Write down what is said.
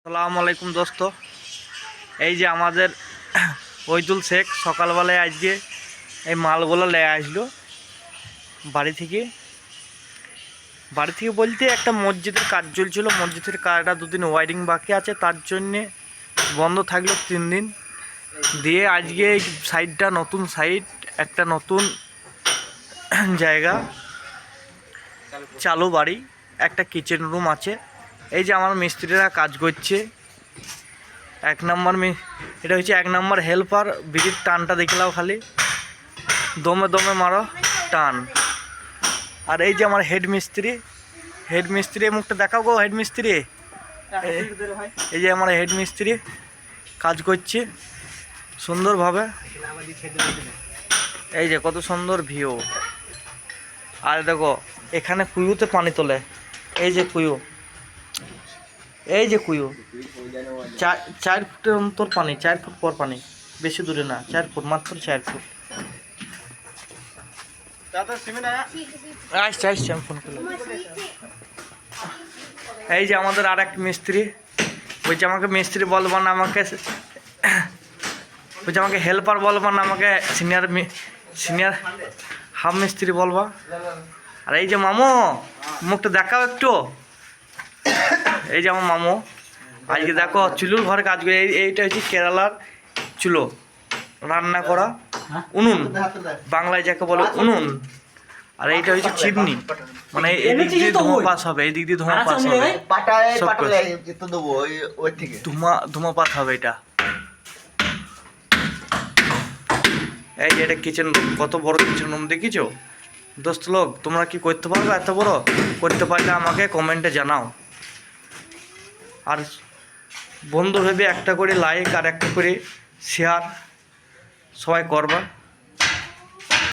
আসসালামু আলাইকুম দোস্ত। এই যে আমাদের ওইদুল শেখ সকালবেলায় আজকে এই মালগুলো লেয়ে আসলো বাড়ি থেকে বলতে একটা মসজিদের কাজ চলছিল। মসজিদের কাজটা দুদিন ওয়ারিং বাকি আছে, তার জন্যে বন্ধ থাকলো 3 দিন। দিয়ে আজকে এই সাইডটা নতুন সাইড, একটা নতুন জায়গা চালু বাড়ি, একটা কিচেন রুম আছে। এই যে আমার মিস্ত্রিরা কাজ করছে। এটা হচ্ছে 1 নম্বর হেল্পার। বিড়ির টানটা দেখলাও, খালি দমে দমে মারো টান। আর এই যে আমার হেড মিস্ত্রি মুখটা দেখাও গো। হেড মিস্ত্রি, এই যে আমার হেড মিস্ত্রি কাজ করছে সুন্দরভাবে। এই যে কত সুন্দর ভিউ। আর দেখো এখানে কুয়ুতে পানি তোলে। এই যে কুয়ু 4 ফুটের অন্তর পানি, 4 ফুট পর পানি, বেশি দূরে না, 4 ফুট, মাত্র 4 ফুট। আমি ফোন করলাম। এই যে আমাদের আর এক মিস্ত্রি বলছে আমাকে মিস্ত্রি বলবা না, আমাকে হেল্পার বলবা না, আমাকে সিনিয়র হাফ মিস্ত্রি বলবা। আর এই যে মামু, মুখটা দেখাও একটু। এই যে আমার মামু আজকে দেখো চুলুর ঘরে কাজ করে। এইটা হচ্ছে কেরালার চুলো, রান্না করা উনুন, বাংলায় যাকে বলে উনুন। আর এইটা হচ্ছে চিমনি, মানে এদিক দিয়ে ধোঁয়া পাস হবে, এদিক দিয়ে ধোঁয়া পাস হবে, ধোঁয়া পাস হবে এটা। এই যে এটা কিচেন রুম, কত বড় কিচেন রুম দেখিছো দোস্ত লোক? তোমরা কি করতে পারবে এত বড়? করতে পারলে আমাকে কমেন্টে জানাও। আর বন্ধু ভেবে একটা করে লাইক আর একটা করে শেয়ার সবাই করবা।